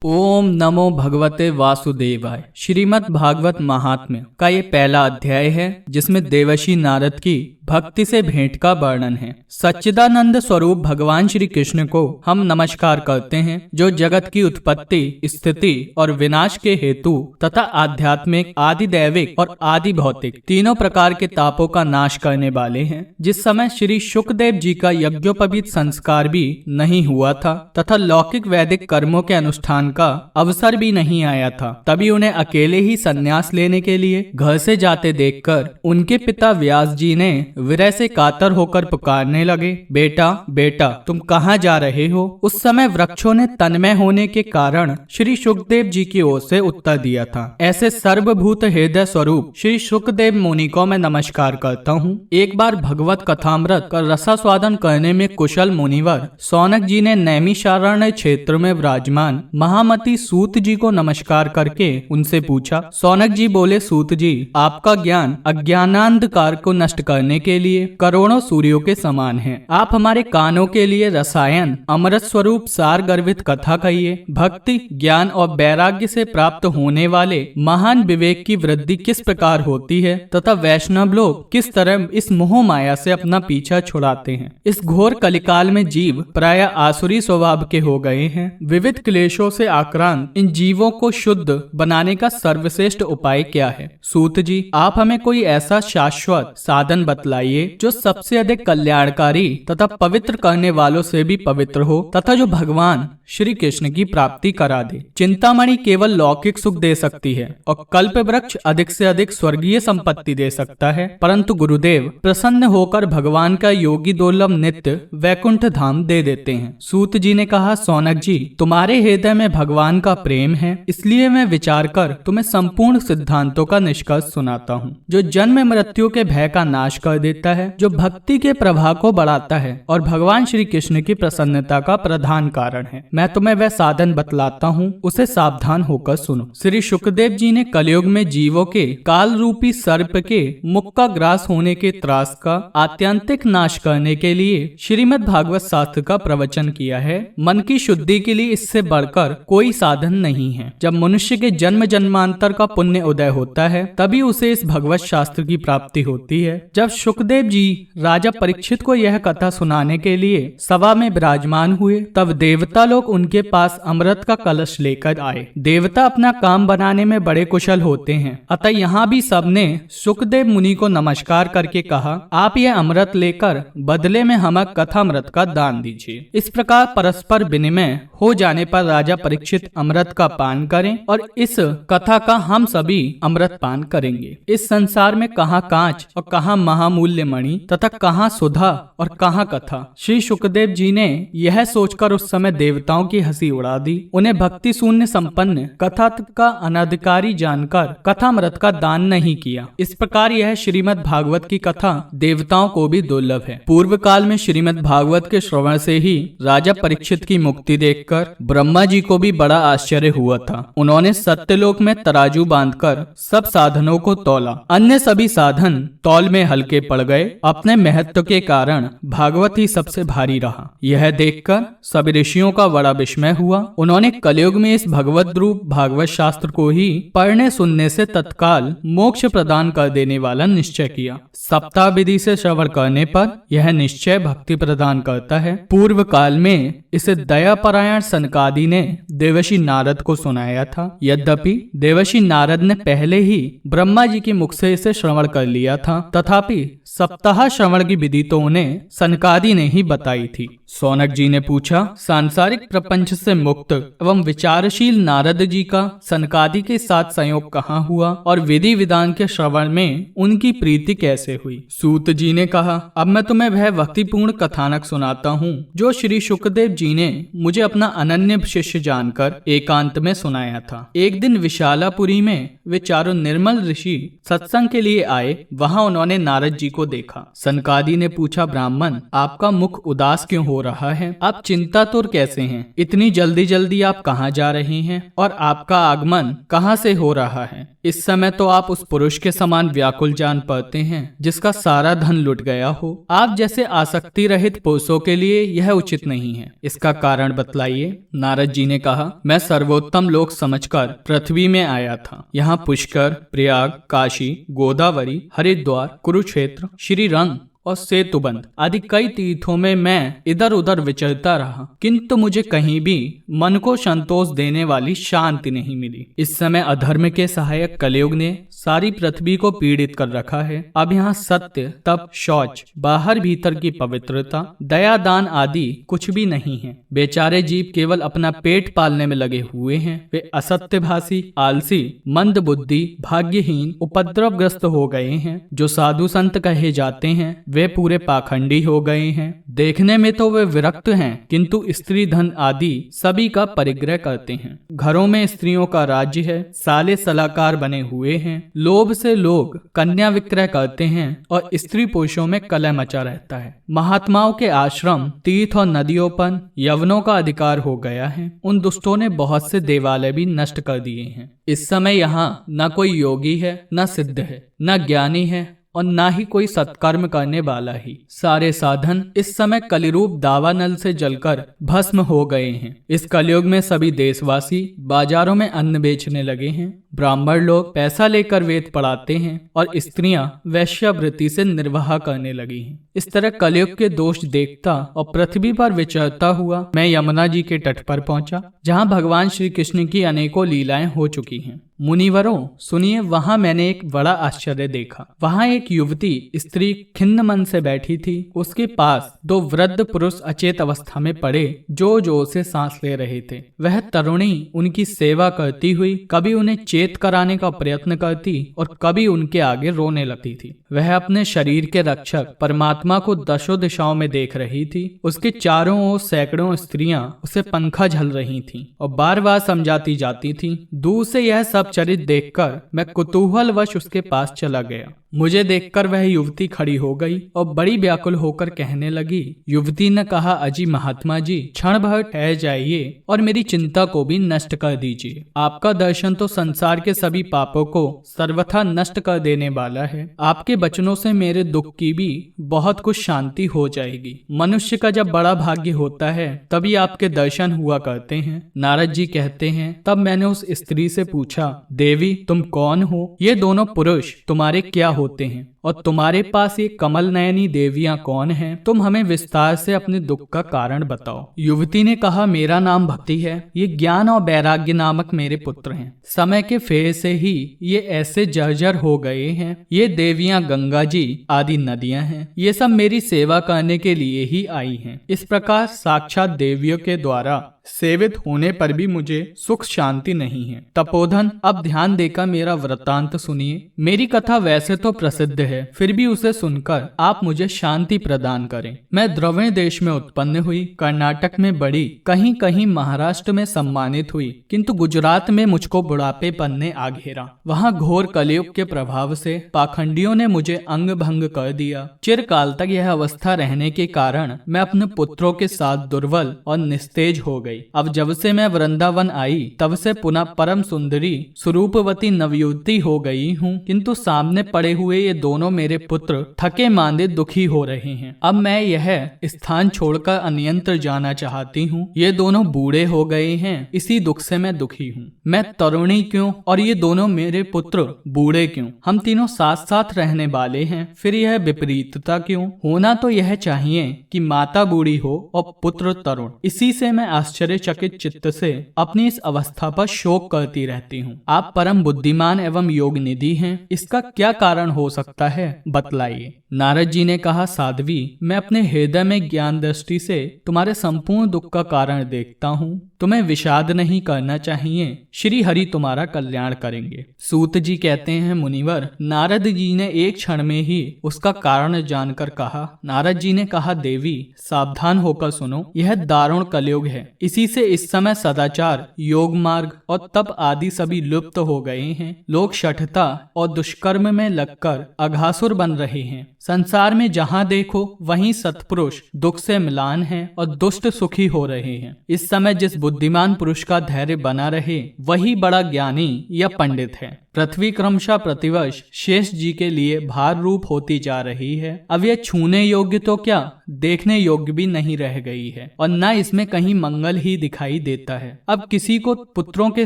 ओम नमो भगवते वासुदेवाय। श्रीमद् भागवत महात्म्य का ये पहला अध्याय है जिसमें देवर्षि नारद की भक्ति से भेंट का वर्णन है। सच्चिदानंद स्वरूप भगवान श्री कृष्ण को हम नमस्कार करते हैं, जो जगत की उत्पत्ति, स्थिति और विनाश के हेतु तथा आध्यात्मिक, आदि दैविक और आदि भौतिक तीनों प्रकार के तापों का नाश करने वाले हैं। जिस समय श्री शुकदेव जी का यज्ञोपवीत संस्कार भी नहीं हुआ था तथा लौकिक वैदिक कर्मों के अनुष्ठान का अवसर भी नहीं आया था, तभी उन्हें अकेले ही संन्यास लेने के लिए घर से जाते देखकर उनके पिता व्यास जी ने विरह से कातर होकर पुकारने लगे, बेटा बेटा तुम कहाँ जा रहे हो। उस समय वृक्षों ने तन्मय होने के कारण श्री शुकदेव जी की ओर से उत्तर दिया था, ऐसे सर्वभूत हृदय स्वरूप श्री शुकदेव मुनि को मैं नमस्कार करता हूँ। एक बार भगवत कथामृत का रसास्वादन करने में कुशल मुनिवर सौनक जी ने नैमिषारण्य क्षेत्र में विराजमान महामती सूत जी को नमस्कार करके उनसे पूछा। सौनक जी बोले, सूत जी आपका ज्ञान अज्ञानांधकार को नष्ट करने के लिए करोड़ों सूर्यों के समान है। आप हमारे कानों के लिए रसायन अमृत स्वरूप सार गर्भित कथा कहिए। भक्ति, ज्ञान और वैराग्य से प्राप्त होने वाले महान विवेक की वृद्धि किस प्रकार होती है तथा वैष्णव लोग किस तरह इस मोह माया से अपना पीछा छुड़ाते हैं। इस घोर कलिकाल में जीव प्राय आसुरी स्वभाव के हो गए हैं। विविध क्लेशों से आक्रांत इन जीवों को शुद्ध बनाने का सर्वश्रेष्ठ उपाय क्या है। सूत जी आप हमें कोई ऐसा शाश्वत साधन बतलाइए जो सबसे अधिक कल्याणकारी तथा पवित्र करने वालों से भी पवित्र हो तथा जो भगवान श्री कृष्ण की प्राप्ति करा दे। चिंतामणि केवल लौकिक सुख दे सकती है और कल्प वृक्ष अधिक से अधिक स्वर्गीय संपत्ति दे सकता है, परंतु गुरुदेव प्रसन्न होकर भगवान का योगी दुर्लभ नित्य वैकुंठ धाम दे देते हैं। सूत जी ने कहा, सौनक जी तुम्हारे हृदय में भगवान का प्रेम है, इसलिए मैं विचार कर तुम्हें संपूर्ण सिद्धांतों का निष्कर्ष सुनाता हूँ, जो जन्म मृत्यु के भय का नाश कर देता है, जो भक्ति के प्रभाव को बढ़ाता है और भगवान श्री कृष्ण की प्रसन्नता का प्रधान कारण है। मैं तुम्हें वह साधन बतलाता हूँ, उसे सावधान होकर सुनो। श्री शुकदेव जी ने कलयुग में जीवों के काल रूपी सर्प के मुख का ग्रास होने के त्रास का आत्यंतिक नाश करने के लिए श्रीमद् भागवत शास्त्र का प्रवचन किया है। मन की शुद्धि के लिए इससे बढ़कर कोई साधन नहीं है। जब मनुष्य के जन्म जन्मांतर का पुण्य उदय होता है तभी उसे इस भगवत शास्त्र की प्राप्ति होती है। जब शुकदेव जी राजा परीक्षित को यह कथा सुनाने के लिए सभा में विराजमान हुए तब देवता लोग उनके पास अमृत का कलश लेकर आए। देवता अपना काम बनाने में बड़े कुशल होते हैं, अतः यहाँ भी सबने शुकदेव मुनि को नमस्कार करके कहा, आप यह अमृत लेकर बदले में हमें कथामृत का दान दीजिए। इस प्रकार परस्पर विनिमय हो जाने पर राजा परीक्षित अमृत का पान करें और इस कथा का हम सभी अमृत पान करेंगे। इस संसार में कहाँ कांच और कहाँ महामूल्य मणि तथा कहाँ सुधा और कहाँ कथा। श्री शुकदेव जी ने यह सोचकर उस समय देवताओं की हंसी उड़ा दी। उन्हें भक्ति शून्य संपन्न कथा का अनधिकारी जानकर कथामृत का दान नहीं किया। इस प्रकार यह श्रीमद् भागवत की कथा देवताओं को भी दुर्लभ है। पूर्व काल में श्रीमद् भागवत के श्रवण से ही राजा परीक्षित की मुक्ति देखकर ब्रह्मा जी को भी बड़ा आश्चर्य हुआ था। उन्होंने सत्यलोक में तराजू बांधकर सब साधनों को तौला। अन्य सभी साधन तौल में हल्के पड़ गए। अपने महत्व के कारण भागवत ही सबसे भारी रहा। यह देखकर सभी ऋषियों का बड़ा विस्मय हुआ। उन्होंने कलयुग में इस भगवत रूप भागवत शास्त्र को ही पढ़ने सुनने से तत्काल मोक्ष प्रदान कर देने वाला निश्चय किया। सप्ताह विधि से श्रवण करने पर यह निश्चय भक्ति प्रदान करता है। पूर्व काल में इसे दयापरायण सनकादि ने देवर्षि नारद को सुनाया था। यद्यपि देवर्षि नारद ने पहले ही ब्रह्मा जी के मुख से इसे श्रवण कर लिया था, तथापि सप्ताह श्रवण की विधि तो उन्हें सनकादि ने ही बताई थी। सौनक जी ने पूछा, सांसारिक प्रपंच से मुक्त एवं विचारशील नारद जी का सनकादि के साथ संयोग कहाँ हुआ और विधि विधान के श्रवण में उनकी प्रीति कैसे हुई। सूत जी ने कहा, अब मैं तुम्हें वह भक्तिपूर्ण कथानक सुनाता हूँ जो श्री शुकदेव जी ने मुझे अपना अनन्य शिष्य जानकर एकांत में सुनाया था। एक दिन विशालापुरी में वे चारों निर्मल ऋषि सत्संग के लिए आए। वहाँ उन्होंने नारद जी को देखा। सनकादि ने पूछा, ब्राह्मण आपका मुख उदास क्यों हो हो रहा है। आप चिंतातुर कैसे हैं? इतनी जल्दी जल्दी आप कहाँ जा रहे हैं और आपका आगमन कहाँ से हो रहा है? इस समय तो आप उस पुरुष के समान व्याकुल जान पड़ते हैं जिसका सारा धन लुट गया हो। आप जैसे आसक्ति रहित पुरुषों के लिए यह उचित नहीं है। इसका कारण बतलाइए। नारद जी ने कहा, मैं सर्वोत्तम लोक समझकर पृथ्वी में आया था। यहाँ पुष्कर, प्रयाग, काशी, गोदावरी, हरिद्वार, कुरुक्षेत्र, श्रीरंग और सेतुबंध आदि कई तीर्थों में मैं इधर उधर विचरता रहा, किंतु मुझे कहीं भी मन को संतोष देने वाली शांति नहीं मिली। इस समय अधर्म के सहायक कलयुग ने सारी पृथ्वी को पीड़ित कर रखा है। अब यहाँ सत्य, तप, शौच, बाहर भीतर की पवित्रता, दया, दान आदि कुछ भी नहीं है। बेचारे जीव केवल अपना पेट पालने में लगे हुए हैं। वे असत्यभाषी, आलसी, मंद बुद्धि, भाग्यहीन, उपद्रवग्रस्त हो गए हैं। जो साधु संत कहे जाते हैं वे पूरे पाखंडी हो गए हैं। देखने में तो वे विरक्त हैं, किंतु स्त्री धन आदि सभी का परिग्रह करते हैं। घरों में स्त्रियों का राज्य है। साले सलाहकार बने हुए हैं। लोभ से लोग कन्या विक्रय करते हैं और स्त्री पुरुषों में कलह मचा रहता है। महात्माओं के आश्रम, तीर्थ और नदियों पर यवनों का अधिकार हो गया है। उन दुष्टों ने बहुत से देवालय भी नष्ट कर दिए हैं। इस समय यहाँ न कोई योगी है, न सिद्ध है, न ज्ञानी है और ना ही कोई सत्कर्म करने वाला ही। सारे साधन इस समय कलिरूप दावानल से जलकर भस्म हो गए हैं। इस कलयुग में सभी देशवासी बाजारों में अन्न बेचने लगे हैं। ब्राह्मण लोग पैसा लेकर वेद पढ़ाते हैं और स्त्रियां वैश्यावृत्ति से निर्वाह करने लगी हैं। इस तरह कलयुग के दोष देखता और पृथ्वी पर विचरता हुआ मैं यमुना जी के तट पर पहुंचा, जहां भगवान श्री कृष्ण की अनेकों लीलाएं हो चुकी हैं। मुनिवरों सुनिए, वहां मैंने एक बड़ा आश्चर्य देखा। वहां एक युवती स्त्री खिन्न मन से बैठी थी। उसके पास दो वृद्ध पुरुष अचेत अवस्था में पड़े जोर जोर से सांस ले रहे थे। वह तरुणी उनकी सेवा करती हुई कभी उन्हें चेत कराने का प्रयत्न करती और कभी उनके आगे रोने लगती थी। वह अपने शरीर के रक्षक परमात्मा को दशों दिशाओं में देख रही थी। उसके चारों ओर सैकड़ों स्त्रियां उसे पंखा झल रही थीं और बार बार समझाती जाती थीं। दूर से यह सब चरित देखकर मैं कुतूहलवश उसके पास चला गया। मुझे देखकर वह युवती खड़ी हो गई और बड़ी व्याकुल होकर कहने लगी। युवती ने कहा, अजी महात्मा जी, क्षण भर ठहर जाइए और मेरी चिंता को भी नष्ट कर दीजिए। आपका दर्शन तो संसार के सभी पापों को सर्वथा नष्ट कर देने वाला है। आपके वचनों से मेरे दुख की भी बहुत कुछ शांति हो जाएगी। मनुष्य का जब बड़ा भाग्य होता है तभी आपके दर्शन हुआ करते हैं। नारद जी कहते हैं, तब मैंने उस स्त्री से पूछा, देवी तुम कौन हो? ये दोनों पुरुष तुम्हारे क्या होते हैं और तुम्हारे पास ये कमल नयनी देवियां कौन हैं? तुम हमें विस्तार से अपने दुख का कारण बताओ। युवती ने कहा, मेरा नाम भक्ति है। ये ज्ञान और वैराग्य नामक मेरे पुत्र हैं। समय के फेर से ही ये ऐसे जर्जर हो गए हैं। ये देवियां गंगा जी आदि नदियां हैं। ये सब मेरी सेवा करने के लिए ही आई हैं। इस प्रकार साक्षात देवियों के द्वारा सेवित होने पर भी मुझे सुख शांति नहीं है। तपोधन, अब ध्यान देकर मेरा वृत्तांत सुनिए। मेरी कथा वैसे तो प्रसिद्ध है, फिर भी उसे सुनकर आप मुझे शांति प्रदान करें। मैं द्रविड़ देश में उत्पन्न हुई, कर्नाटक में बड़ी, कहीं कहीं महाराष्ट्र में सम्मानित हुई, किंतु गुजरात में मुझको बुढ़ापेपन ने आ घेरा। वहाँ घोर कलयुग के प्रभाव से पाखंडियों ने मुझे अंग भंग कर दिया। चिरकाल तक यह अवस्था रहने के कारण मैं अपने पुत्रों के साथ दुर्बल और निस्तेज हो गई। अब जब से मैं वृंदावन आई तब से पुनः परम सुंदरी स्वरूपवती नवयुवती हो गई हूँ, किंतु सामने पड़े हुए ये दोनों मेरे पुत्र थके मांदे दुखी हो रहे हैं। अब मैं यह स्थान छोड़कर अन्यंत्र जाना चाहती हूँ। ये दोनों बूढ़े हो गए हैं, इसी दुख से मैं दुखी हूँ। मैं तरुणी क्यों और ये दोनों मेरे पुत्र बूढ़े क्यों? हम तीनों साथ साथ रहने वाले हैं, फिर यह विपरीतता क्यों? होना तो यह चाहिए कि माता बूढ़ी हो और पुत्र तरुण। इसी से मैं आश्चर्यचकित चित्त से अपनी इस अवस्था पर शोक करती रहती हूँ। आप परम बुद्धिमान एवं योग निधि हैं, इसका क्या कारण हो सकता है, बतलाइए। नारद जी ने कहा, साध्वी, मैं अपने हृदय में ज्ञान दृष्टि से तुम्हारे संपूर्ण दुख का कारण देखता हूँ। तुम्हें विषाद नहीं करना चाहिए, श्री हरि तुम्हारा कल्याण करेंगे। सूत जी कहते हैं, मुनिवर, नारद जी ने एक क्षण में ही उसका कारण जानकर कहा। नारद जी ने कहा, देवी सावधान होकर सुनो, यह दारुण कलयुग है। इसी से इस समय सदाचार, योग मार्ग और तप आदि सभी लुप्त हो गए हैं। लोग शठता और दुष्कर्म में लगकर अघासुर बन रहे हैं। संसार में जहाँ देखो वहीं सत्पुरुष दुख से म्लान हैं और दुष्ट सुखी हो रहे हैं। इस समय जिस बुद्धिमान पुरुष का धैर्य बना रहे वही बड़ा ज्ञानी या पंडित है। पृथ्वी क्रमशः प्रतिवर्ष शेष जी के लिए भार रूप होती जा रही है। अब यह छूने योग्य तो क्या देखने योग्य भी नहीं रह गई है और न इसमें कहीं मंगल ही दिखाई देता है। अब किसी को पुत्रों के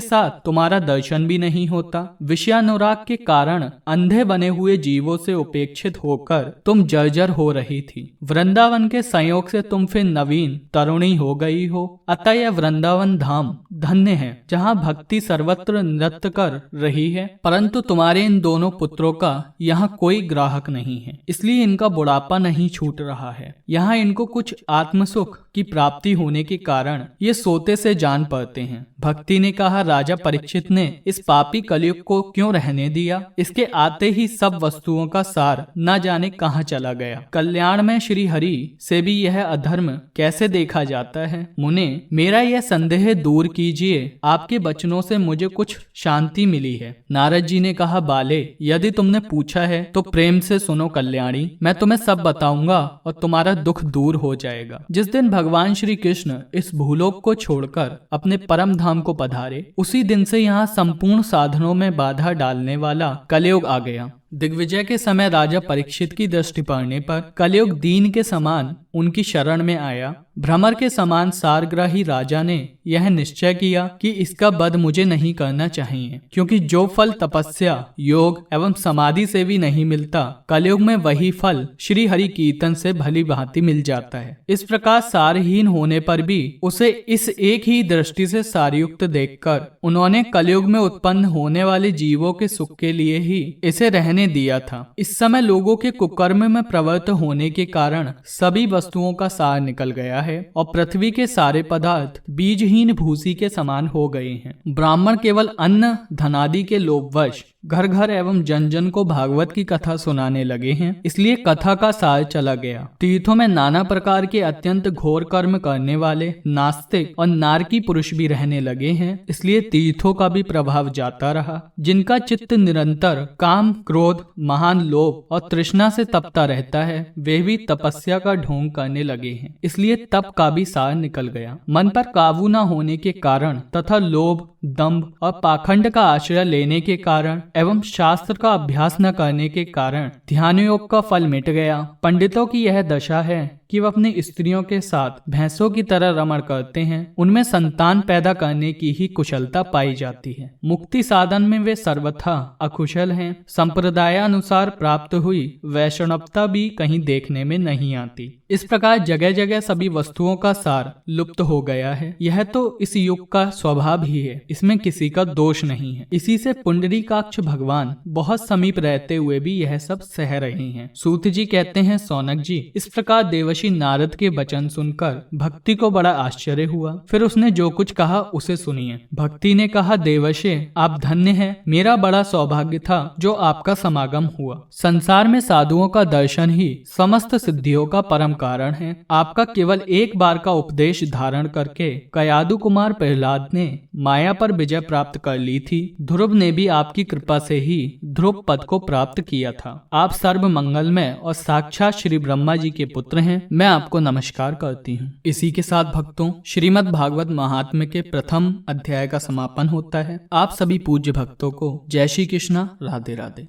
साथ तुम्हारा दर्शन भी नहीं होता। विषयानुराग के कारण अंधे बने हुए जीवों से उपेक्षित होकर तुम जर्जर हो रही थी। वृंदावन के संयोग से तुम फिर नवीन तरुणी हो गई हो। अतः यह वृंदावन धाम धन्य है जहाँ भक्ति सर्वत्र नृत्य कर रही है। परंतु तुम्हारे इन दोनों पुत्रों का यहाँ कोई ग्राहक नहीं है, इसलिए इनका बुढ़ापा नहीं छूट रहा है। यहाँ इनको कुछ आत्मसुख की प्राप्ति होने के कारण ये सोते से जान पड़ते हैं। भक्ति ने कहा, राजा परीक्षित ने इस पापी कलयुग को क्यों रहने दिया? इसके आते ही सब वस्तुओं का सार न जाने कहाँ चला गया। कल्याण में श्री हरि से भी यह अधर्म कैसे देखा जाता है? मुने, मेरा यह संदेह दूर कीजिए, आपके वचनों से मुझे कुछ शांति मिली है। नारद जी ने कहा, बाले, यदि तुमने पूछा है तो प्रेम से सुनो कल्याणी, मैं तुम्हें सब बताऊंगा और तुम्हारा दुख दूर हो जाएगा। जिस दिन भगवान श्री कृष्ण इस भूलोक को छोड़कर अपने परम धाम को पधारे, उसी दिन से यहाँ संपूर्ण साधनों में बाधा डालने वाला कलयुग आ गया। दिग्विजय के समय राजा परीक्षित की दृष्टि पड़ने पर कलयुग दीन के समान उनकी शरण में आया। भ्रमर के समान सारग्राही राजा ने यह निश्चय किया कि इसका वध मुझे नहीं करना चाहिए, क्योंकि जो फल तपस्या, योग एवं समाधि से भी नहीं मिलता, कलयुग में वही फल श्री हरि कीर्तन से भली भांति मिल जाता है। इस प्रकार सारहीन होने पर भी उसे इस एक ही दृष्टि से सारयुक्त देखकर उन्होंने कलयुग में उत्पन्न होने वाले जीवों के सुख के लिए ही इसे रहने दिया था। इस समय लोगों के कुकर्म में प्रवृत्त होने के कारण सभी वस्तुओं का सार निकल गया है और पृथ्वी के सारे पदार्थ बीजहीन भूसी के समान हो गए हैं। ब्राह्मण केवल अन्न धनादि के लोभवश घर घर एवं जन जन को भागवत की कथा सुनाने लगे हैं, इसलिए कथा का सार चला गया। तीर्थों में नाना प्रकार के अत्यंत घोर कर्म करने वाले नास्तिक और नारकी पुरुष भी रहने लगे हैं, इसलिए तीर्थों का भी प्रभाव जाता रहा। जिनका चित्त निरंतर काम, क्रोध, महान लोभ और तृष्णा से तपता रहता है, वे भी तपस्या का ढोंग करने लगे हैं, इसलिए तप का भी सार निकल गया। मन पर काबू न होने के कारण तथा लोभ, दंभ और पाखंड का आश्रय लेने के कारण एवं शास्त्र का अभ्यास न करने के कारण ध्यान योग का फल मिट गया। पंडितों की यह दशा है कि वह अपनी स्त्रियों के साथ भैंसों की तरह रमण करते हैं, उनमें संतान पैदा करने की ही कुशलता पाई जाती है। मुक्ति साधन में वे सर्वथा अकुशल हैं। संप्रदायानुसार प्राप्त हुई वैष्णवता भी कहीं देखने में नहीं आती। इस प्रकार जगह जगह सभी वस्तुओं का सार लुप्त हो गया है। यह तो इस युग का स्वभाव ही है, इसमें किसी का दोष नहीं है। इसी से पुंडरीकाक्ष भगवान बहुत समीप रहते हुए भी यह सब सह रहे हैं। सूत जी कहते हैं, सौनक जी, इस प्रकार देवर्षि नारद के वचन सुनकर भक्ति को बड़ा आश्चर्य हुआ। फिर उसने जो कुछ कहा उसे सुनिए। भक्ति ने कहा, देवर्षि, आप धन्य हैं। मेरा बड़ा सौभाग्य था जो आपका समागम हुआ। संसार में साधुओं का दर्शन ही समस्त सिद्धियों का परम कारण है। आपका केवल एक बार का उपदेश धारण करके कयादु कुमार प्रहलाद ने माया पर विजय प्राप्त कर ली थी। ध्रुव ने भी आपकी कृपा से ही ध्रुव पद को प्राप्त किया था। आप सर्व मंगलमय और साक्षात श्री ब्रह्मा जी के पुत्र हैं। मैं आपको नमस्कार करती हूँ। इसी के साथ भक्तों, श्रीमद् भागवत महात्म्य के प्रथम अध्याय का समापन होता है। आप सभी पूज्य भक्तों को जय श्री कृष्णा, राधे राधे।